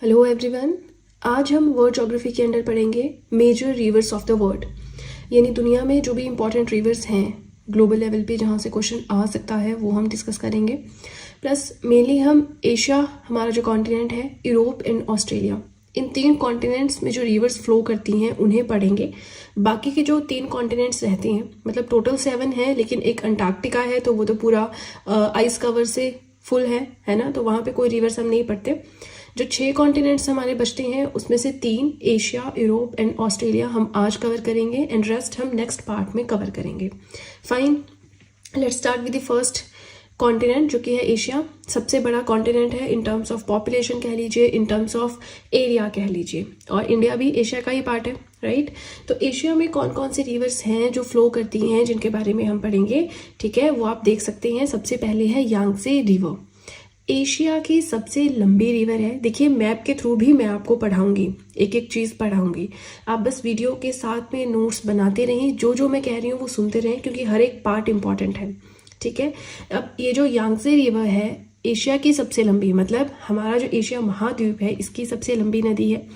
Hello everyone. आज हम world geography के अंडर पढ़ेंगे major rivers of the world, यानी दुनिया में जो भी इंपॉर्टेंट रिवर्स हैं ग्लोबल लेवल पे जहाँ से क्वेश्चन आ सकता है वो हम डिस्कस करेंगे। प्लस मेनली हम एशिया, हमारा जो कॉन्टिनेंट है, Europe and Australia, in 3 continents में जो रिवर्स फ्लो करती हैं उन्हें पढ़ेंगे। बाकी के जो 3 कॉन्टिनेंट्स रहते हैं, मतलब टोटल 7 है, लेकिन एक अंटार्कटिका है तो वो तो पूरा आइस कवर से फुल है ना, तो वहाँ पे कोई रिवर्स हम नहीं पढ़ते। जो 6 कॉन्टिनेंट्स हमारे बचते हैं उसमें से 3 एशिया, यूरोप एंड ऑस्ट्रेलिया हम आज कवर करेंगे एंड रेस्ट हम नेक्स्ट पार्ट में कवर करेंगे। Fine, let's start with the first continent जो कि है एशिया। सबसे बड़ा कॉन्टिनेंट है इन टर्म्स ऑफ पॉपुलेशन कह लीजिए, इन टर्म्स ऑफ एरिया कह लीजिए, और इंडिया भी एशिया का ही पार्ट है, राइट। तो एशिया में कौन कौन सी रिवर्स हैं जो फ्लो करती हैं जिनके बारे में हम पढ़ेंगे, ठीक है, वो आप देख सकते हैं। सबसे पहले है यांगत्से रिवर, एशिया की सबसे लंबी रिवर है। देखिए मैप के थ्रू भी मैं आपको पढ़ाऊंगी, एक एक चीज़ पढ़ाऊंगी, आप बस वीडियो के साथ में नोट्स बनाते रहें, जो जो मैं कह रही हूँ वो सुनते रहें, क्योंकि हर एक पार्ट इंपॉर्टेंट है, ठीक है। अब ये जो यांगत्से रिवर है एशिया की सबसे लंबी, मतलब हमारा जो एशिया महाद्वीप है इसकी सबसे लंबी नदी है।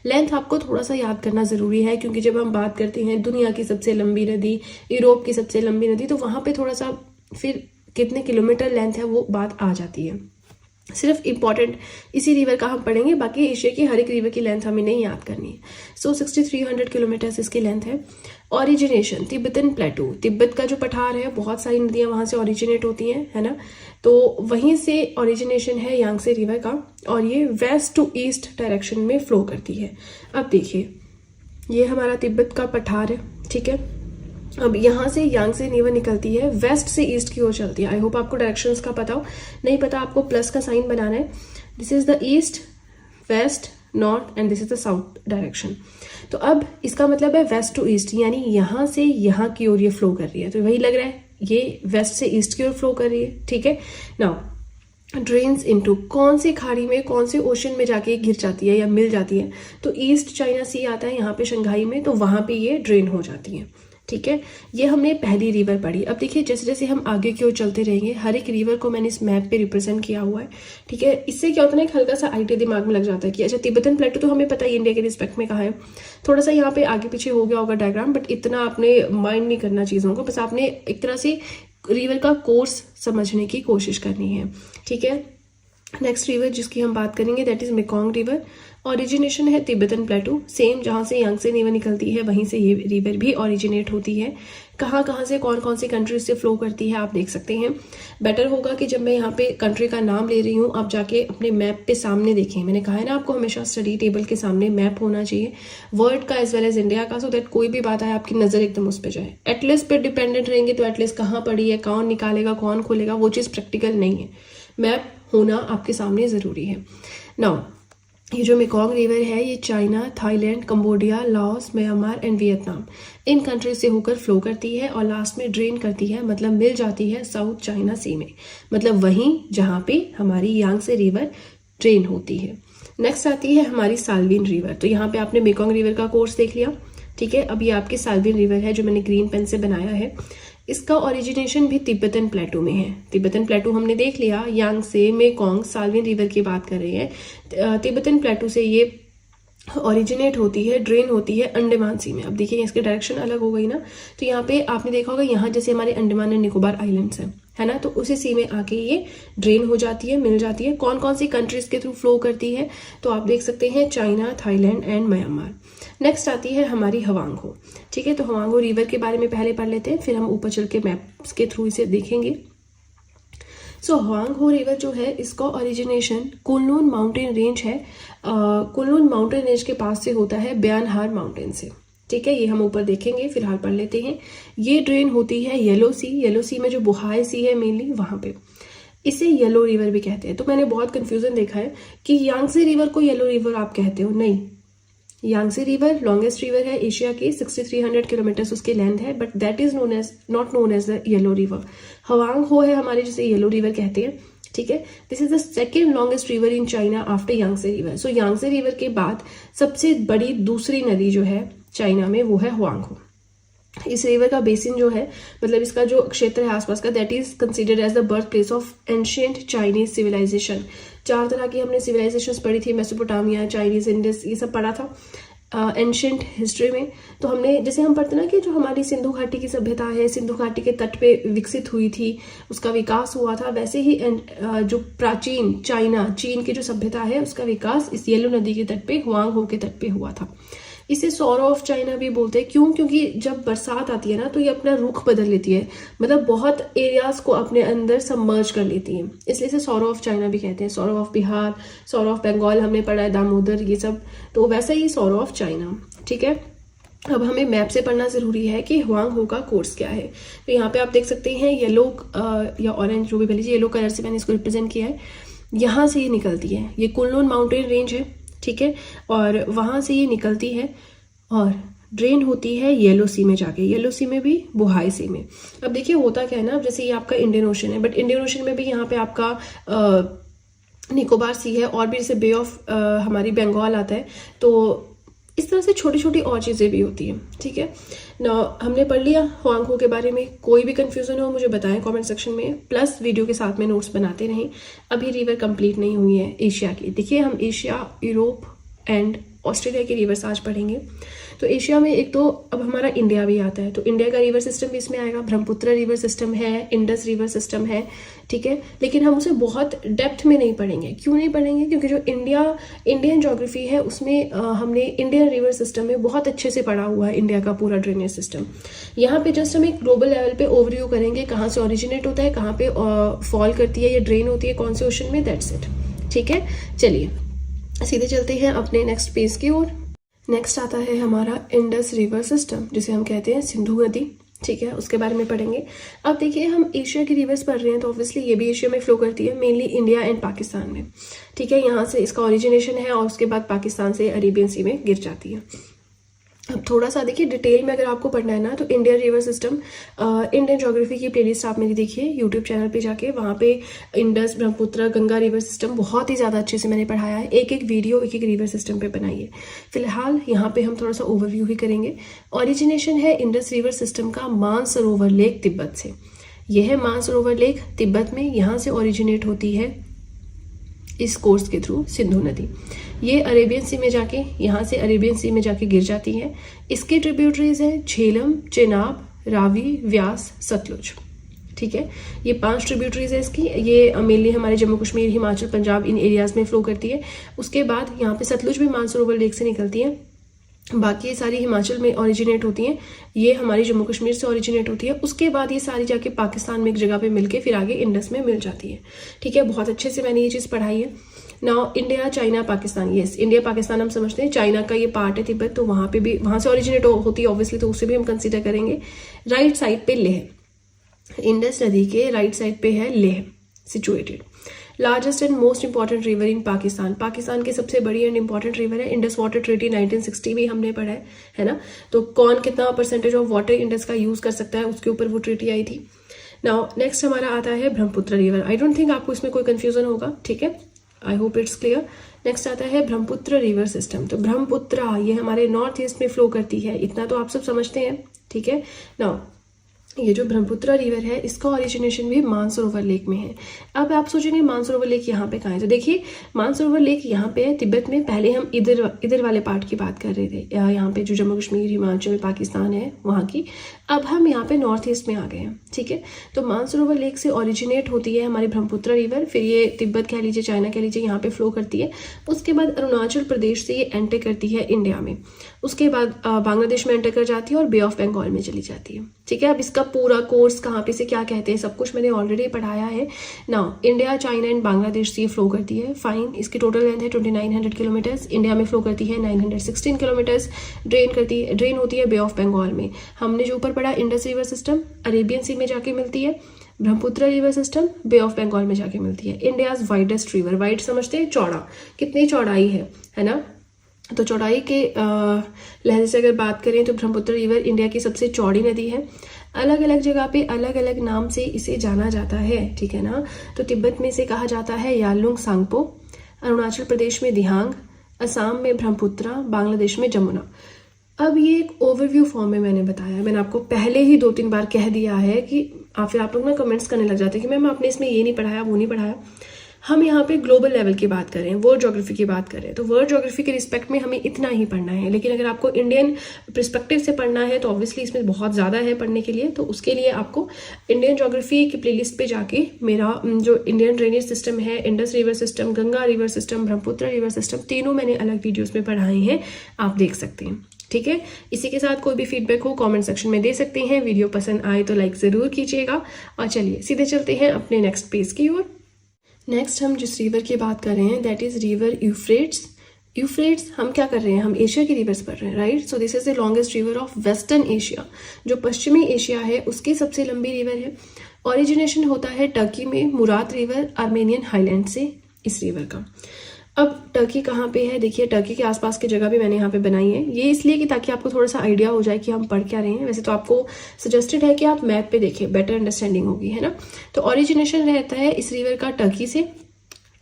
लेंथ आपको थोड़ा सा याद करना ज़रूरी है, क्योंकि जब हम बात करते हैं दुनिया की सबसे लंबी नदी, यूरोप की सबसे लंबी नदी, तो वहाँ पे थोड़ा सा फिर कितने किलोमीटर लेंथ है वो बात आ जाती है। सिर्फ इम्पॉर्टेंट इसी रिवर का हम पढ़ेंगे, बाकी एशिया की हर एक रिवर की लेंथ हमें नहीं याद करनी है। सो 6300 किलोमीटर्स इसकी लेंथ है। ओरिजिनेशन तिब्बतन प्लेटू, तिब्बत का जो पठार है, बहुत सारी नदियां वहाँ से ओरिजिनेट होती हैं, है ना, तो वहीं से ओरिजिनेशन है यांगत्से रिवर का, और ये वेस्ट टू ईस्ट डायरेक्शन में फ्लो करती है। अब देखिए ये हमारा तिब्बत का पठार है, ठीक है। अब यहाँ से यांगत्से रिवर निकलती है, वेस्ट से ईस्ट की ओर चलती है। आई होप आपको डायरेक्शंस का पता हो, नहीं पता आपको प्लस का साइन बनाना है। This is the east, west, north and this is the south direction. तो अब इसका मतलब है वेस्ट टू ईस्ट, यानी यहाँ से यहाँ की ओर ये फ्लो कर रही है, तो वही लग रहा है ये वेस्ट से ईस्ट की ओर फ्लो कर रही है, ठीक है। नाउ ड्रेन्स इनटू, कौन सी खाड़ी में, कौन से ओशन में जाके गिर जाती है या मिल जाती है, तो ईस्ट चाइना सी आता है यहाँ पे शंघाई में, तो वहाँ पे ये ड्रेन हो जाती है, ठीक है। ये हमने पहली रिवर पढ़ी। अब देखिए जैसे जैसे हम आगे की ओर चलते रहेंगे, हर एक रिवर को मैंने इस मैप पे रिप्रेजेंट किया हुआ है, ठीक है। इससे क्या होता है ना, एक हल्का सा आइडिया दिमाग में लग जाता है कि अच्छा तिब्बतन प्लेटू तो हमें पता है इंडिया के रिस्पेक्ट में कहाँ है, थोड़ा सा यहाँ पे आगे पीछे हो गया होगा डायग्राम, बट इतना आपने माइंड नहीं करना चीज़ों को, बस आपने एक तरह से रिवर का कोर्स समझने की कोशिश करनी है, ठीक है। नेक्स्ट रिवर जिसकी हम बात करेंगे that is Mekong river. Origination है तिब्बतन प्लेटू, सेम जहाँ से यांगत्से रिवर निकलती है वहीं से ये रिवर भी ओरिजिनेट होती है। कहाँ कहाँ से, कौन कौन सी कंट्रीज से फ्लो करती है आप देख सकते हैं। बेटर होगा कि जब मैं यहाँ पे कंट्री का नाम ले रही हूँ आप जाके अपने मैप पे सामने देखें। मैंने कहा है ना आपको हमेशा स्टडी टेबल के सामने मैप होना चाहिए, वर्ल्ड का एज वेल एज इंडिया का, सो दैट कोई भी बात आए आपकी नज़र एकदम उस पर जाए। एटलीस्ट पे डिपेंडेंट रहेंगे तो एटलीस्ट कहाँ पड़ी है, कौन निकालेगा, कौन खोलेगा, वो चीज़ प्रैक्टिकल नहीं है। मैप होना आपके सामने ज़रूरी है। नाउ ये जो मेकोंग रिवर है ये China, Thailand, Cambodia, Laos, Myanmar and Vietnam, in countries से होकर फ्लो करती है और लास्ट में ड्रेन करती है, मतलब मिल जाती है साउथ चाइना सी में, मतलब वहीं जहाँ पे हमारी यांगत्से रिवर ड्रेन होती है। नेक्स्ट आती है हमारी साल्विन रिवर। तो यहाँ पे आपने मेकोंग रिवर का कोर्स देख लिया, ठीक है। अब ये आपकी साल्विन रिवर है जो मैंने ग्रीन पेन से बनाया है। इसका ओरिजिनेशन भी तिब्बतन प्लेटू में है। तिब्बतन प्लेटू हमने देख लिया, यांगत्से, मेकोंग, साल्विन रिवर की बात कर रहे हैं। तिब्बतन प्लेटू से ये ओरिजिनेट होती है, ड्रेन होती है अंडमान सी में। अब देखिए इसकी डायरेक्शन अलग हो गई ना, तो यहाँ पे आपने देखा होगा यहाँ जैसे हमारे अंडमान एंड निकोबार आइलैंड्स हैं, है ना, तो उसी सी में आके ये ड्रेन हो जाती है, मिल जाती है। कौन कौन सी कंट्रीज के थ्रू फ्लो करती है तो आप देख सकते हैं China, Thailand and Myanmar. Next आती है हमारी हवांगहो, ठीक है। तो हवांगहो रिवर के बारे में पहले पढ़ लेते हैं, फिर हम ऊपर चल के मैप्स के थ्रू इसे देखेंगे। सो हवांगहो रिवर जो है इसका ओरिजिनेशन कुनलुन माउंटेन रेंज है, कुनलुन माउंटेन रेंज के पास से होता है ब्यानहार माउंटेन से, ठीक है। ये हम ऊपर देखेंगे, फिलहाल पढ़ लेते हैं। ये ड्रेन होती है येलो सी, येलो सी में जो बुहाई सी है मेनली वहाँ पे, इसे येलो रिवर भी कहते हैं। तो मैंने बहुत कंफ्यूजन देखा है कि यांगत्से रिवर को येलो रिवर आप कहते हो, नहीं, यांगत्से रिवर लॉन्गेस्ट रिवर है एशिया की, 6300 किलोमीटर्स उसकी लेंथ है, but that is not known as the yellow river. Hwang Ho है हमारे जिसे येलो रिवर कहते हैं, ठीक है। This is the second longest river in China after Yangtze river. So Yangtze river के बाद सबसे बड़ी दूसरी नदी जो है चाइना में वो है हवांगहो, इस रिवर का बेसिन जो है, मतलब इसका जो क्षेत्र है आसपास का, that is considered as the birth place of ancient Chinese civilization. 4 तरह की हमने सिविलाइजेशंस पढ़ी थी, मेसोपोटामिया, चाइनीज, इंडस, ये सब पढ़ा था एंशियंट हिस्ट्री में। तो हमने जैसे हम पढ़ते ना कि जो हमारी सिंधु घाटी की सभ्यता है, सिंधु घाटी के तट पे विकसित हुई थी, उसका विकास हुआ था, वैसे ही जो प्राचीन चाइना, चीन की जो सभ्यता है, उसका विकास इस येलो नदी के तट पे, हुआंग हो के तट पे हुआ था। इसे सौरो ऑफ चाइना भी बोलते हैं। क्यों? क्योंकि जब बरसात आती है ना तो ये अपना रुख बदल लेती है, मतलब बहुत एरियाज को अपने अंदर सबमर्ज कर लेती है, इसलिए इसे सौरो ऑफ चाइना भी कहते हैं। Sorrow of Bihar, sorrow of Bengal हमने पढ़ा है, दामोदर, ये सब, तो वैसे ही सौरो ऑफ चाइना। ठीक है, अब हमें मैप से पढ़ना जरूरी है कि हुआंग हो का कोर्स क्या है। तो यहाँ पे आप देख सकते हैं येलो या ऑरेंज, जो भी बोल लीजिए, येलो कलर से मैंने इसको रिप्रेजेंट किया है। यहाँ से ये निकलती है, ये कुनलुन माउंटेन रेंज है, ठीक है, और वहां से ये निकलती है और ड्रेन होती है येलो सी में जाके, येलो सी में भी, बोहाई सी में। अब देखिए होता क्या है ना, अब जैसे ये आपका इंडियन ओशन है, बट इंडियन ओशन में भी यहाँ पे आपका निकोबार सी है, और भी जैसे बे ऑफ हमारी बंगाल आता है। तो इस तरह से छोटी छोटी और चीज़ें भी होती हैं। ठीक है ना, हमने पढ़ लिया हुआंग हो के बारे में। कोई भी कंफ्यूजन हो मुझे बताएं कमेंट सेक्शन में, प्लस वीडियो के साथ में नोट्स बनाते रहें। अभी रिवर कंप्लीट नहीं हुई है एशिया की। देखिए हम एशिया, यूरोप एंड ऑस्ट्रेलिया की रिवर्स आज पढ़ेंगे। तो एशिया में एक तो अब हमारा इंडिया भी आता है, तो इंडिया का रिवर सिस्टम भी इसमें आएगा। ब्रह्मपुत्र रिवर सिस्टम है, इंडस रिवर सिस्टम है, ठीक है, लेकिन हम उसे बहुत डेप्थ में नहीं पढ़ेंगे। क्यों नहीं पढ़ेंगे? क्योंकि जो इंडियन ज्योग्राफी है उसमें हमने इंडियन रिवर सिस्टम में बहुत अच्छे से पढ़ा हुआ है इंडिया का पूरा ड्रेनेज सिस्टम। यहाँ पे जस्ट हम एक ग्लोबल लेवल पे ओवरव्यू करेंगे, कहाँ से ओरिजिनेट होता है, कहाँ पे फॉल करती है या ड्रेन होती है, कौन से ओशन में, दैट्स इट। ठीक है, चलिए सीधे चलते हैं अपने नेक्स्ट पेज की ओर। नेक्स्ट आता है हमारा इंडस रिवर सिस्टम, जिसे हम कहते हैं सिंधु नदी। ठीक है, उसके बारे में पढ़ेंगे। अब देखिए हम एशिया की रिवर्स पढ़ रहे हैं, तो ऑब्वियसली ये भी एशिया में फ्लो करती है, मेनली इंडिया एंड पाकिस्तान में। ठीक है, यहाँ से इसका ओरिजिनेशन है और उसके बाद पाकिस्तान से अरेबियन सी में गिर जाती है। अब थोड़ा सा देखिए डिटेल में अगर आपको पढ़ना है ना, तो Indian river system, Indian geography की प्लेलिस्ट आप मेरी देखिए यूट्यूब चैनल पे जाके, वहाँ पे Indus, Brahmaputra, Ganga river system बहुत ही ज़्यादा अच्छे से मैंने पढ़ाया है। एक एक वीडियो एक एक रिवर सिस्टम पे बनाइए। फिलहाल यहाँ पे हम थोड़ा सा ओवरव्यू ही करेंगे। ओरिजिनेशन है इंडस रिवर सिस्टम का मानसरोवर लेक तिब्बत से। यह है मानसरोवर लेक तिब्बत में, यहाँ से ओरिजिनेट होती है इस कोर्स के थ्रू सिंधु नदी। ये अरेबियन सी में जाके, यहाँ से अरेबियन सी में जाके गिर जाती है। इसके ट्रिब्यूटरीज है झेलम, चेनाब, रावी, व्यास, सतलुज। ठीक है, ये 5 ट्रिब्यूटरीज है इसकी। ये मेनली हमारे जम्मू कश्मीर, हिमाचल, पंजाब, इन एरियाज में फ्लो करती है। उसके बाद यहाँ पे सतलुज भी मानसरोवर लेक से निकलती है। बाकी सारी हिमाचल में ओरिजिनेट होती हैं, ये हमारी जम्मू कश्मीर से ओरिजिनेट होती है। उसके बाद ये सारी जाके पाकिस्तान में एक जगह पे मिलके फिर आगे इंडस में मिल जाती है। ठीक है, बहुत अच्छे से मैंने ये चीज़ पढ़ाई है। Now India, China, Pakistan, yes, India Pakistan हम समझते हैं, चाइना का ये पार्ट है तिब्बत, तो वहाँ पे भी, वहाँ से ओरिजिनेट होती है ऑब्वियसली, तो उसे भी हम कंसिडर करेंगे। राइट साइड पे लेह, इंडस नदी के राइट साइड पे है Leh situated. Largest and most important river in Pakistan, Pakistan की सबसे बड़ी एंड इंपॉर्टेंट रिवर है। इंडस वाटर ट्रीटी 1960 भी हमने पढ़ा है ना, तो कौन कितना परसेंटेज ऑफ वाटर इंडस का यूज कर सकता है, उसके ऊपर वो ट्रीटी आई थी। नाउ नेक्स्ट हमारा आता है Brahmaputra river. I don't think आपको इसमें कोई कंफ्यूजन होगा, ठीक है, I hope it's clear. Next आता है ब्रह्मपुत्र रिवर सिस्टम। तो ब्रह्मपुत्र ये हमारे नॉर्थ ईस्ट में फ्लो करती है, इतना तो आप सब समझते हैं। ठीक है, नाउ ये जो ब्रह्मपुत्र रिवर है इसका ओरिजिनेशन भी मानसरोवर लेक में है। अब आप सोचेंगे मानसरोवर लेक यहाँ पे कहाँ है, तो देखिए मानसरोवर लेक यहाँ पे है तिब्बत में। पहले हम इधर वाले पार्ट की बात कर रहे थे, यहाँ पे जो जम्मू कश्मीर, हिमाचल, पाकिस्तान है वहाँ की। अब हम यहाँ पे नॉर्थ ईस्ट में आ गए हैं। ठीक है, तो मानसरोवर लेक से ओरिजिनेट होती है हमारी ब्रह्मपुत्र रिवर, फिर ये तिब्बत कह लीजिए, चाइना कह लीजिए, यहाँ पे फ्लो करती है। उसके बाद अरुणाचल प्रदेश से ये एंटर करती है इंडिया में, उसके बाद बांग्लादेश में एंटर कर जाती है और बे ऑफ बंगाल में चली जाती है। ठीक है, अब इसका पूरा कोर्स कहाँ पे से क्या कहते हैं सब कुछ मैंने ऑलरेडी पढ़ाया है। Now India, China and Bangladesh से ये फ्लो करती है, फाइन। इसकी टोटल लेंथ है 2900 किलोमीटर्स। इंडिया में फ्लो करती है 916 किलोमीटर्स। ड्रेन होती है बे ऑफ बंगाल में। हमने जो ऊपर पढ़ा Indus river system Arabian Sea में जाके मिलती है, Brahmaputra river system Bay of Bengal में जाके मिलती है। इंडियाज वाइडेस्ट रिवर, वाइड समझते हैं चौड़ा, कितनी चौड़ाई है ना, तो चौड़ाई के लहजे से अगर बात करें तो ब्रह्मपुत्र रिवर इंडिया की सबसे चौड़ी नदी है। अलग अलग जगह पे अलग अलग नाम से इसे जाना जाता है, ठीक है ना। तो तिब्बत में इसे कहा जाता है यालुंग सांगपो, अरुणाचल प्रदेश में दिहांग, असम में ब्रह्मपुत्र, बांग्लादेश में जमुना। अब ये एक ओवरव्यू फॉर्म में मैंने बताया, मैंने आपको पहले ही 2-3 बार कह दिया है कि फिर आप लोग ना कमेंट्स करने लग जाते हैं कि मैम आपने इसमें ये नहीं पढ़ाया, वो नहीं पढ़ाया। हम यहाँ पे ग्लोबल लेवल की बात करें, वर्ल्ड ज्योग्राफी की बात करें, तो वर्ल्ड ज्योग्राफी के रिस्पेक्ट में हमें इतना ही पढ़ना है। लेकिन अगर आपको इंडियन पर्सपेक्टिव से पढ़ना है तो ऑब्वियसली इसमें बहुत ज़्यादा है पढ़ने के लिए। तो उसके लिए आपको इंडियन ज्योग्राफी की प्लेलिस्ट पे जाके मेरा जो इंडियन ड्रेनेज सिस्टम है, Indus river system, Ganga river system, Brahmaputra river system, तीनों मैंने अलग वीडियोज़ में पढ़ाए हैं, आप देख सकते हैं। ठीक है, इसी के साथ कोई भी फीडबैक हो कमेंट सेक्शन में दे सकते हैं। वीडियो पसंद आए तो लाइक ज़रूर कीजिएगा। और चलिए सीधे चलते हैं अपने नेक्स्ट पेज की ओर। नेक्स्ट हम जिस रिवर की बात कर रहे हैं that is river Euphrates. Euphrates हम क्या कर रहे हैं, हम एशिया की रिवर्स पढ़ रहे हैं, right. So this is the longest river of western Asia. जो पश्चिमी एशिया है उसकी सबसे लंबी रिवर है। ओरिजिनेशन होता है टर्की में, मुरात रिवर आर्मेनियन हाईलैंड से इस रिवर का। अब टर्की कहाँ पे है, देखिए टर्की के आसपास की जगह भी मैंने यहाँ पे बनाई है, ये इसलिए कि ताकि आपको थोड़ा सा आइडिया हो जाए कि हम पढ़ क्या रहे हैं। वैसे तो आपको सजेस्टेड है कि आप मैप पे देखें, बेटर अंडरस्टैंडिंग होगी, है ना। तो ओरिजिनेशन रहता है इस रिवर का टर्की से,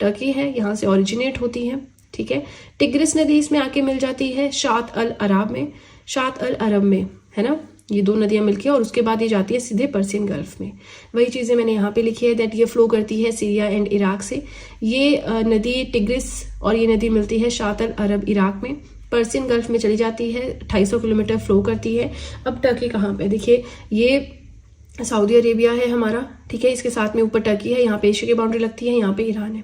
टर्की है यहाँ से ओरिजिनेट होती है, ठीक है। टिग्रिस नदी इसमें आके मिल जाती है शात अल अरब में, शात अल अरब में, है ना। ये 2 नदियां मिलके और उसके बाद ये जाती है सीधे पर्सियन गल्फ में। वही चीज़ें मैंने यहाँ पे लिखी है दैट ये फ्लो करती है सीरिया एंड इराक से। ये नदी टिग्रिस और ये नदी मिलती है शात अल अरब इराक में, पर्सियन गल्फ में चली जाती है, 250 किलोमीटर फ्लो करती है। अब टर्की कहाँ पे, देखिए ये सऊदी अरेबिया है हमारा, ठीक है। इसके साथ में ऊपर टर्की है, यहाँ पे एशिया की बाउंड्री लगती है, यहाँ पे ईरान है।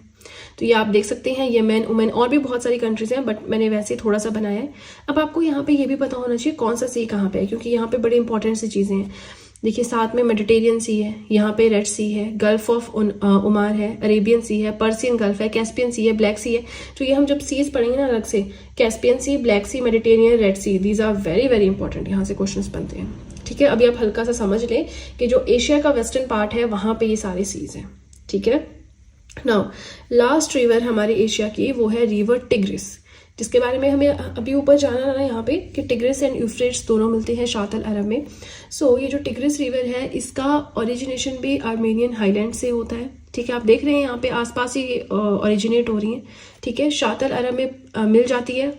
तो ये आप देख सकते हैं, येमेन, ओमान और भी बहुत सारी कंट्रीज हैं, बट मैंने वैसे थोड़ा सा बनाया है। अब आपको यहाँ पे ये भी पता होना चाहिए कौन सा सी कहाँ पे है, क्योंकि यहाँ पे बड़े इंपॉर्टेंट सी चीज़ें हैं। देखिए साथ में मेडिटेरियन सी है, यहाँ पे रेड सी है, गल्फ ऑफ ओमान है, अरेबियन सी है, पर्सियन गल्फ है, कैस्पियन सी है, ब्लैक सी है। तो ये हम जब सीज पढ़ेंगे ना अलग से, Caspian Sea, Black Sea, Mediterranean, Red Sea, these are very very important, यहाँ से क्वेश्चन बनते हैं, ठीक है। अभी आप हल्का सा समझ लें कि जो एशिया का वेस्टर्न पार्ट है वहां पे ये सारे सीज हैं, ठीक है। नाउ लास्ट रिवर हमारे एशिया की वो है रिवर टिग्रिस, जिसके बारे में हमें अभी ऊपर जाना ना यहाँ पे कि टिग्रिस एंड यूफ्रेट्स दोनों मिलते हैं शात अल अरब में। सो ये जो टिग्रिस रिवर है इसका ओरिजिनेशन भी आर्मेनियन हाईलैंड से होता है, ठीक है। आप देख रहे हैं यहाँ पे आसपास ही ओरिजिनेट हो रही है, ठीक है। शात अल अरब में मिल जाती है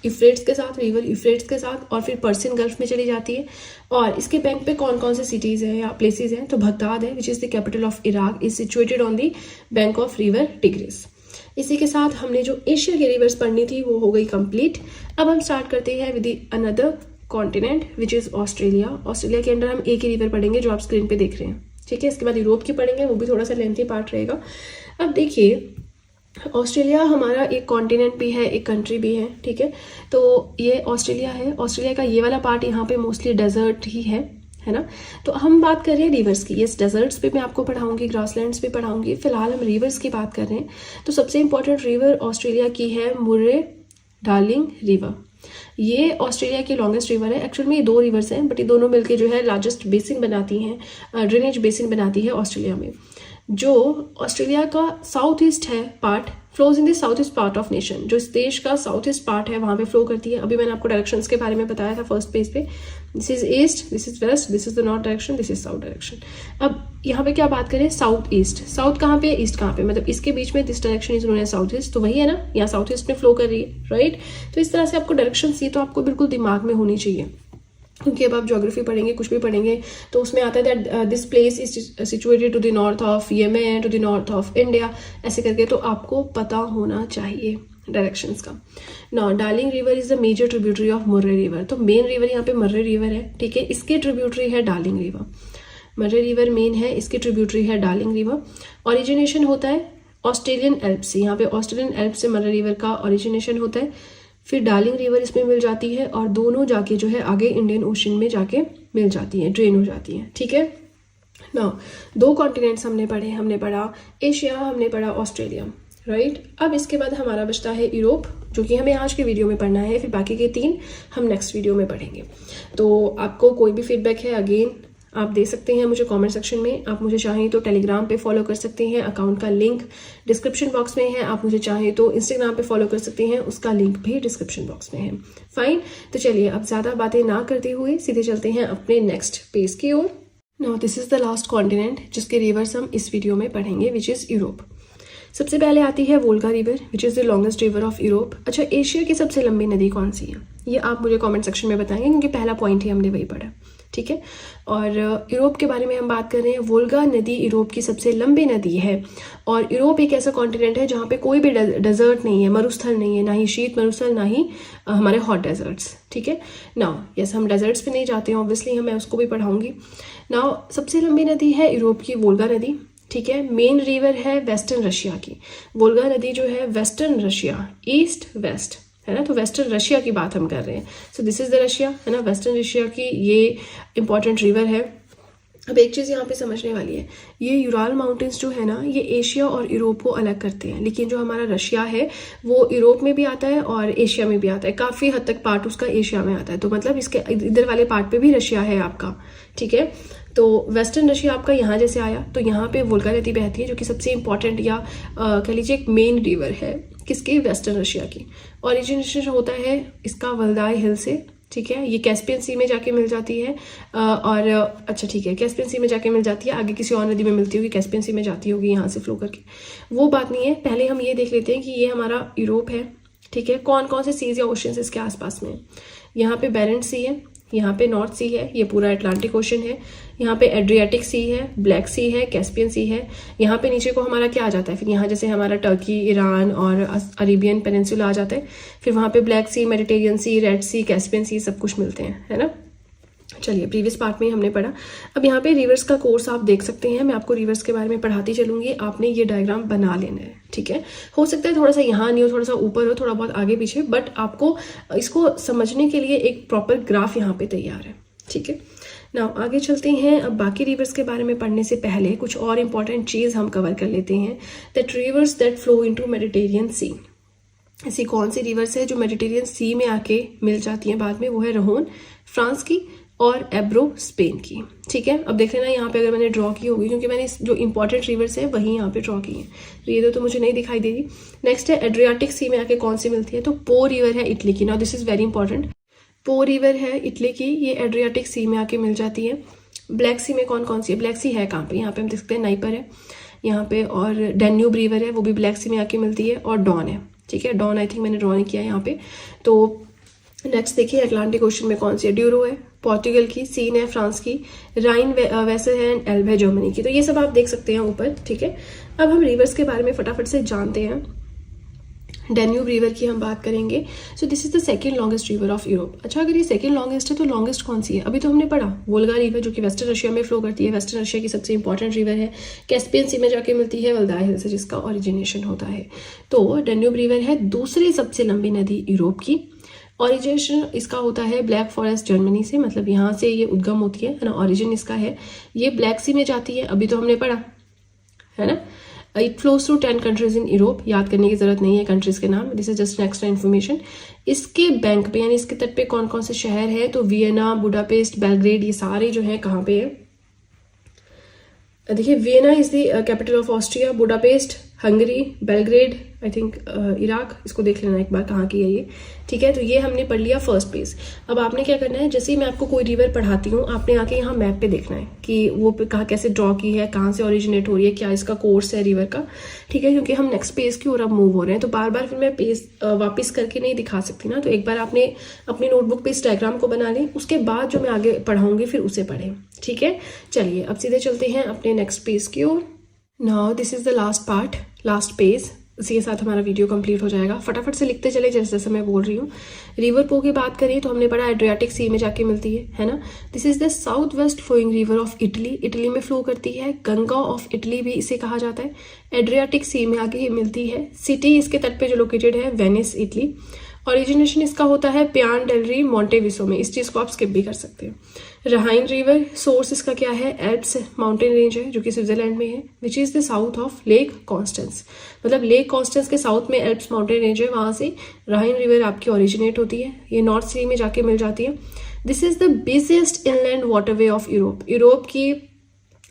यूफ्रेट्स के साथ, रिवर यूफ्रेट्स के साथ, और फिर पर्सियन गल्फ में चली जाती है। और इसके बैंक पे कौन कौन से सिटीज हैं या प्लेसेस हैं, तो बगदाद है which is the capital of Iraq, is situated on the bank of river tigris. इसी के साथ हमने जो एशिया की रिवर्स पढ़नी थी वो हो गई कंप्लीट। अब हम स्टार्ट करते हैं with another continent which is Australia. Australia के अंदर हम एक ही रिवर पढ़ेंगे जो आप स्क्रीन पे देख रहे हैं, ठीक है। इसके बाद यूरोप की पढ़ेंगे, वो भी थोड़ा सा लेंथी पार्ट रहेगा। अब देखिए ऑस्ट्रेलिया हमारा एक कॉन्टिनेंट भी है, एक कंट्री भी है, ठीक है। तो ये ऑस्ट्रेलिया है, ऑस्ट्रेलिया का ये वाला पार्ट यहाँ पे मोस्टली डेजर्ट ही है ना। तो हम बात कर रहे हैं रिवर्स की, ये डेजर्ट्स पे मैं आपको पढ़ाऊंगी, ग्रासलैंड्स पे पढ़ाऊंगी, फिलहाल हम रिवर्स की बात कर रहे हैं। तो सबसे इंपॉर्टेंट रिवर ऑस्ट्रेलिया की है मुर्रे डार्लिंग रिवर। ये ऑस्ट्रेलिया की लॉन्गेस्ट रिवर है। एक्चुअल में ये 2 रिवर्स हैं, बट ये दोनों मिलके जो है लार्जेस्ट बेसिन बनाती हैं, ड्रेनेज बेसिन बनाती है ऑस्ट्रेलिया में। जो ऑस्ट्रेलिया का साउथ ईस्ट है part flows in the south east part of nation, जो इस देश का साउथ ईस्ट पार्ट है वहां पे फ्लो करती है। अभी मैंने आपको डायरेक्शंस के बारे में बताया था फर्स्ट पेज पे, this is east, this is west, this is the north direction, this is south direction. अब यहाँ पे क्या बात करें, साउथ ईस्ट, साउथ कहाँ पे, ईस्ट कहाँ पे, मतलब इसके बीच में this direction is known as south east, तो वही है ना, यहाँ साउथ ईस्ट में फ्लो कर रही है, राइट। तो इस तरह से आपको डायरेक्शन सी तो आपको बिल्कुल दिमाग में होनी चाहिए, क्योंकि अब आप ज्योग्राफी पढ़ेंगे, कुछ भी पढ़ेंगे तो उसमें आता है that this place is situated to the north of Yemen, to the north of India, ऐसे करके, तो आपको पता होना चाहिए डायरेक्शंस का। Now Darling river is the major tributary of Murray river. तो मेन रिवर यहाँ पे मर्रे रिवर है, ठीक है, इसके ट्रिब्यूटरी है डार्लिंग रिवर। मर्रे रिवर मेन है, इसकी ट्रिब्यूटरी है डार्लिंग रिवर। ओरिजिनेशन होता है ऑस्ट्रेलियन एल्प्स से, यहाँ पे ऑस्ट्रेलियन एल्प्स से मर्रे रिवर का ओरिजिनेशन होता है। फिर डार्लिंग रिवर इसमें मिल जाती है और दोनों जाके जो है आगे इंडियन ओशन में जाके मिल जाती हैं, ड्रेन हो जाती हैं, ठीक है ना। 2 कॉन्टिनेंट्स हमने पढ़े, हमने पढ़ा एशिया, हमने पढ़ा ऑस्ट्रेलिया, राइट। अब इसके बाद हमारा बचता है यूरोप, जो कि हमें आज के वीडियो में पढ़ना है, फिर बाकी के 3 हम नेक्स्ट वीडियो में पढ़ेंगे। तो आपको कोई भी फीडबैक है अगेन आप दे सकते हैं मुझे कमेंट सेक्शन में। आप मुझे चाहें तो टेलीग्राम पे फॉलो कर सकते हैं, अकाउंट का लिंक डिस्क्रिप्शन बॉक्स में है। आप मुझे चाहें तो इंस्टाग्राम पे फॉलो कर सकते हैं, उसका लिंक भी डिस्क्रिप्शन बॉक्स में है। फाइन, तो चलिए अब ज़्यादा बातें ना करते हुए सीधे चलते हैं अपने नेक्स्ट पेज की ओर। Now this is the last continent जिसके रिवर्स हम इस वीडियो में पढ़ेंगे, विच इज़ यूरोप। सबसे पहले आती है Volga river which is the longest river of Europe. अच्छा, एशिया की सबसे लंबी नदी कौन सी है, ये आप मुझे कमेंट सेक्शन में बताएंगे, क्योंकि पहला पॉइंट ही हमने वही पढ़ा, ठीक है। और यूरोप के बारे में हम बात कर रहे हैं। वोल्गा नदी यूरोप की सबसे लंबी नदी है, और यूरोप एक ऐसा कॉन्टिनेंट है जहाँ पे कोई भी डेजर्ट नहीं है, मरुस्थल नहीं है, ना ही शीत मरुस्थल, ना ही हमारे हॉट डेजर्ट्स, ठीक है। नाउ यस, हम डेजर्ट्स पे नहीं जाते हैं ऑब्वियसली, मैं उसको भी पढ़ाऊंगी। नाउ सबसे लंबी नदी है यूरोप की वोल्गा नदी, ठीक है। मेन रिवर है वेस्टर्न रशिया की। वोल्गा नदी जो है वेस्टर्न रशिया, ईस्ट वेस्ट है ना, तो वेस्टर्न रशिया की बात हम कर रहे हैं। So this is the Russia, है ना, वेस्टर्न रशिया की ये इंपॉर्टेंट रिवर है। अब एक चीज़ यहाँ पे समझने वाली है, ये यूराल माउंटेन्स जो है ना, ये एशिया और यूरोप को अलग करते हैं, लेकिन जो हमारा रशिया है वो यूरोप में भी आता है और एशिया में भी आता है, काफ़ी हद तक पार्ट उसका एशिया में आता है, तो मतलब इसके इधर वाले पार्ट पे भी रशिया है आपका, ठीक है। तो वेस्टर्न रशिया आपका यहाँ जैसे आया, तो यहाँ पे वोल्गा नदी बहती है, जो कि सबसे इंपॉर्टेंट या कह लीजिए एक मेन रिवर है किसके, वेस्टर्न रशिया की। ओरिजिनेशन होता है इसका वल्दाई हिल से, ठीक है। ये कैस्पियन सी में जाके मिल जाती है, और अच्छा ठीक है, कैस्पियन सी में जाके मिल जाती है, आगे किसी और नदी में मिलती होगी, कैस्पियन सी में जाती होगी यहाँ से फ्लो करके, वो बात नहीं है। पहले हम ये देख लेते हैं कि ये हमारा यूरोप है, ठीक है। कौन कौन से सीज या ओशंस इसके आसपास में, यहाँ पे बेरेंट सी है, यहाँ पे नॉर्थ सी है, ये पूरा अटलांटिक ओशन है, यहाँ पे एड्रियाटिक सी है, ब्लैक सी है, कैस्पियन सी है। यहाँ पे नीचे को हमारा क्या आ जाता है, फिर यहाँ जैसे हमारा टर्की, ईरान और अरेबियन पेनिनसुला आ जाता है, फिर वहाँ पे ब्लैक सी, मेडिटेरियन सी, रेड सी, कैस्पियन सी सब कुछ मिलते हैं, है ना। चलिए, प्रीवियस पार्ट में हमने पढ़ा। अब यहाँ पे रिवर्स का कोर्स आप देख सकते हैं, मैं आपको रिवर्स के बारे में पढ़ाती चलूंगी, आपने ये डायग्राम बना लेना है, ठीक है। हो सकता है थोड़ा सा यहाँ नहीं हो, थोड़ा सा ऊपर हो, थोड़ा बहुत आगे पीछे, बट आपको इसको समझने के लिए एक प्रॉपर ग्राफ यहाँ पे तैयार है, ठीक है। नाउ आगे चलते हैं। अब बाकी रिवर्स के बारे में पढ़ने से पहले कुछ और इंपॉर्टेंट चीज़ हम कवर कर लेते हैं। That rivers that flow into Mediterranean sea, ऐसी कौन सी रिवर्स है जो मेडिटेरियन सी में आके मिल जाती हैं बाद में, वो है रोहन फ्रांस की और एब्रो स्पेन की, ठीक है। अब देख लेना यहाँ पे अगर मैंने ड्रॉ की होगी, क्योंकि मैंने जो इंपॉर्टेंट रिवर्स है वही यहाँ पे ड्रॉ की है, तो ये तो मुझे नहीं दिखाई दे रही। नेक्स्ट है एड्रियाटिक सी में आके कौन सी मिलती है, तो पो रिवर है इटली की। Now this is very important, पो रिवर है इटली की, ये एड्रियाटिक सी में आके मिल जाती है। ब्लैक सी में कौन कौन सी है, ब्लैक सी है कहाँ पे, यहाँ पे हम देख सकते हैं नाइपर है यहाँ पे, और डेन्यूब रिवर है वो भी ब्लैक सी में आके मिलती है, और डॉन है, ठीक है। डॉन आई थिंक मैंने ड्रॉ नहीं किया यहाँ पे। तो नेक्स्ट देखिए अटलांटिक ओशन में कौन सी है, ड्यूरो है पोर्टुगल की, सीन है फ्रांस की, राइन वेसल है, एंड एल्ब है जर्मनी की। तो ये सब आप देख सकते हैं ऊपर, ठीक है। अब हम रिवर्स के बारे में फटाफट से जानते हैं। डेन्यूब रिवर की हम बात करेंगे। So this is the second longest river of Europe. अच्छा, अगर ये सेकंड लॉन्गेस्ट है तो लॉन्गेस्ट कौन सी है, अभी तो हमने पढ़ा वोल्गा रिवर जो कि वेस्टर्न रशिया में फ्लो करती है, वेस्टर्न रशिया की सबसे इंपॉर्टेंट रिवर है, कैस्पियन सी में जाके मिलती है, वल्दाई हिल से जिसका ओरिजिनेशन होता है। तो डेन्यूब रिवर है दूसरी सबसे लंबी नदी यूरोप की। ओरिजिनेशन इसका होता है ब्लैक फॉरेस्ट जर्मनी से, मतलब यहाँ से ये उद्गम होती है ना, ओरिजिन इसका है। ये ब्लैक सी में जाती है, अभी तो हमने पढ़ा है ना। It flows through 10 countries in Europe, याद करने की जरूरत नहीं है कंट्रीज के नाम, this is just extra information. इसके बैंक पे यानी इसके तट पे कौन कौन से शहर है, तो वियना, बुडापेस्ट, बेलग्रेड, ये सारे जो है कहाँ पे है, देखिए Vienna is the capital of Austria, Budapest Hungary, Belgrade I think Iraq, इसको देख लेना एक बार कहाँ की है ये, ठीक है। तो ये हमने पढ़ लिया फर्स्ट पेज। अब आपने क्या करना है, जैसे ही मैं आपको कोई रिवर पढ़ाती हूँ, आपने आके यहाँ मैप पे देखना है कि वो कहाँ कैसे ड्रॉ की है, कहाँ से ओरिजिनेट हो रही है, क्या इसका कोर्स है रिवर का, ठीक है। क्योंकि हम नेक्स्ट पेज की ओर अब मूव हो रहे हैं, तो बार बार फिर मैं पेज वापस करके नहीं दिखा सकती ना, तो एक बार आपने अपनी नोटबुक पे इस डायग्राम को बना ली, उसके बाद जो मैं आगे पढ़ाऊंगी फिर उसे पढ़ें, ठीक है। चलिए अब सीधे चलते हैं अपने नेक्स्ट पेज की ओर। Now this is the last part, last page, इसी के साथ हमारा वीडियो कंप्लीट हो जाएगा। फटाफट से लिखते चले जैसे जैसे मैं बोल रही हूँ। रिवर पो की बात करें तो हमने पढ़ा एड्रियाटिक सी में जाके मिलती है ना। This is the south west flowing river of Italy, Italy में फ्लो करती है, गंगा ऑफ इटली भी इसे कहा जाता है। एड्रियाटिक सी में आके मिलती है, सिटी इसके तट पे जो लोकेटेड है वेनिस इटली। ओरिजिनेशन इसका होता है पियान डेलरी मोंटेविसो में, इस चीज को आप स्किप भी कर सकते हैं। रहाइन रिवर सोर्स इसका क्या है, एल्प्स माउंटेन रेंज है जो कि स्विट्जरलैंड में है, विच is the south of lake Constance, मतलब लेक कॉन्स्टेंस के साउथ में एल्प्स माउंटेन रेंज है, वहां से रहाइन रिवर आपकी ओरिजिनेट होती है, ये नॉर्थ सी में जाके मिल जाती है। This is the busiest inland waterway of Europe, Europe की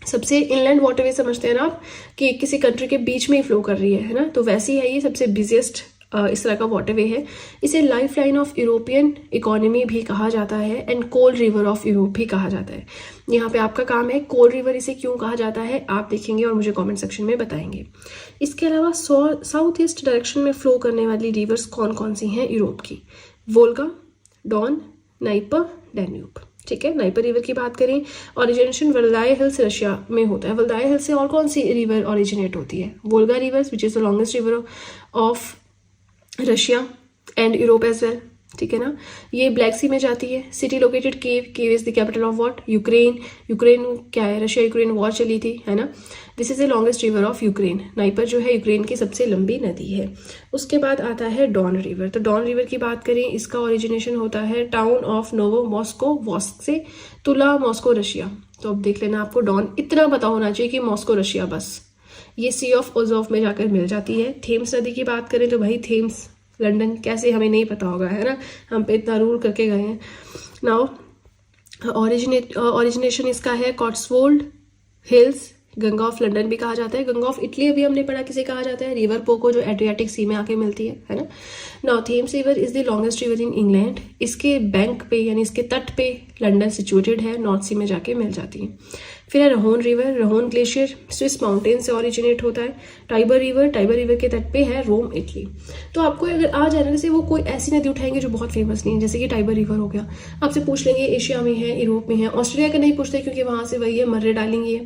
सबसे इनलैंड वाटरवे समझते हैं ना आप कि किसी कंट्री के बीच में ही फ्लो कर रही है ना, तो वैसी है ये सबसे बिजिएस्ट इस तरह का वाटरवे है। इसे life line of European economy भी कहा जाता है and coal river of Europe भी कहा जाता है। यहाँ पे आपका काम है कोल रिवर इसे क्यों कहा जाता है आप देखेंगे और मुझे कमेंट सेक्शन में बताएंगे। इसके अलावा साउथ ईस्ट डायरेक्शन में फ्लो करने वाली रिवर्स कौन कौन सी हैं यूरोप की? Volga, Don, Dnieper, Danube. ठीक है, नाइपर रिवर की बात करें, ओरिजिनेशन वल्दाई हिल्स रशिया में होता है। वल्दाई हिल्स से और कौन सी रिवर ओरिजिनेट होती है? Volga river which is the longest river of Russia and Europe as well. ठीक है ना, ये ब्लैक सी में जाती है। City located Kiev is the capital of what? Ukraine. Ukraine क्या है? रशिया यूक्रेन वॉर चली थी, है ना। This is the longest river of Ukraine. Dnieper जो है यूक्रेन की सबसे लंबी नदी है। उसके बाद आता है डॉन रिवर। तो डॉन रिवर की बात करें, इसका ओरिजिनेशन होता है टाउन ऑफ नोवो मॉस्को वॉस्क से, तुला मॉस्को रशिया। तो अब देख लेना, आपको डॉन इतना पता होना चाहिए कि मॉस्को रशिया, बस। ये सी ऑफ ओजोव में जाकर मिल जाती है। थेम्स नदी की बात करें तो भाई थेम्स लंदन, कैसे हमें नहीं पता होगा, है ना, हम पे इतना रूल करके गए हैं। नाउ ओरिजिनेशन इसका है कॉट्सवोल्ड हिल्स। गंगा ऑफ लंदन भी कहा जाता है। गंगा ऑफ इटली अभी हमने पढ़ा किसे कहा जाता है? रिवर पोको, जो एड्रियाटिक सी में आके मिलती है ना। Now Thames river is the longest river in England. इसके बैंक पे यानी इसके तट पे लंदन सिचुएटेड है, नॉर्थ सी में जाके मिल जाती है। फिर है रहोन रिवर। रहोन ग्लेशियर स्विस माउंटेन से ओरिजिनेट होता है। टाइबर रिवर के तट पे है, रोम इटली। तो आपको अगर आ जाए ना, जैसे वो कोई ऐसी नदी उठाएंगे जो बहुत फेमस नहीं है, जैसे कि टाइबर रिवर हो गया, आपसे पूछ लेंगे एशिया में है, यूरोप में है। ऑस्ट्रेलिया का नहीं पूछते क्योंकि वहां से वही है, मर्रे डालेंगे।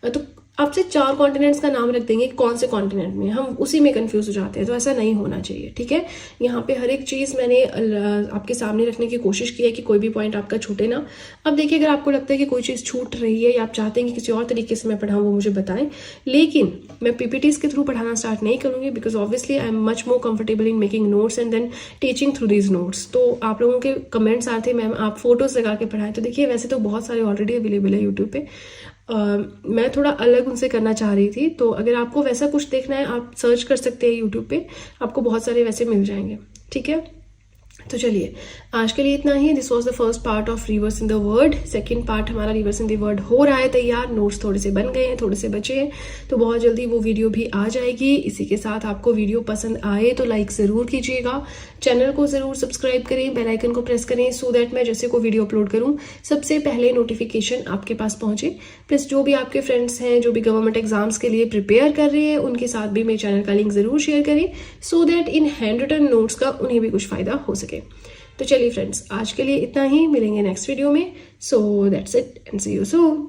तो आपसे 4 कॉन्टिनेंट्स का नाम रख देंगे, कौन से कॉन्टिनेंट में, हम उसी में कंफ्यूज हो जाते हैं। तो ऐसा नहीं होना चाहिए, ठीक है। यहाँ पे हर एक चीज़ मैंने आपके सामने रखने की कोशिश की है कि कोई भी पॉइंट आपका छूटे ना। अब देखिए, अगर आपको लगता है कि कोई चीज़ छूट रही है या आप चाहते हैं कि किसी और तरीके से मैं पढ़ाऊँ, वो मुझे बताएं। लेकिन मैं पीपीटीज के थ्रू पढ़ाना स्टार्ट नहीं करूँगी, because obviously I am much more comfortable in making notes and then teaching through these notes. तो आप लोगों के कमेंट्स आते हैं मैम आप फोटोज लगा के पढ़ाएं, तो देखिए वैसे तो बहुत सारे ऑलरेडी अवेलेबल है यूट्यूब पे। मैं थोड़ा अलग उनसे करना चाह रही थी। तो अगर आपको वैसा कुछ देखना है, आप सर्च कर सकते हैं यूट्यूब पे, आपको बहुत सारे वैसे मिल जाएंगे, ठीक है। तो चलिए, आज के लिए इतना ही। This was the first part of rivers in the world. Second part हमारा रिवर्स इन द वर्ड हो रहा है तैयार, नोट्स थोड़े से बन गए हैं, थोड़े से बचे हैं, तो बहुत जल्दी वो वीडियो भी आ जाएगी। इसी के साथ आपको वीडियो पसंद आए तो लाइक ज़रूर कीजिएगा, चैनल को ज़रूर सब्सक्राइब करें, बेल आइकन को प्रेस करें, सो दैट मैं जैसे कोई वीडियो अपलोड करूँ सबसे पहले नोटिफिकेशन आपके पास पहुंचे। प्लस जो भी आपके फ्रेंड्स हैं जो भी गवर्नमेंट एग्जाम्स के लिए प्रिपेयर कर रहे हैं, उनके साथ भी मेरे चैनल का लिंक ज़रूर शेयर करें, so that in hand written notes का उन्हें भी कुछ फ़ायदा हो सके। तो चलिए फ्रेंड्स, आज के लिए इतना ही, मिलेंगे नेक्स्ट वीडियो में। So that's it and see you soon.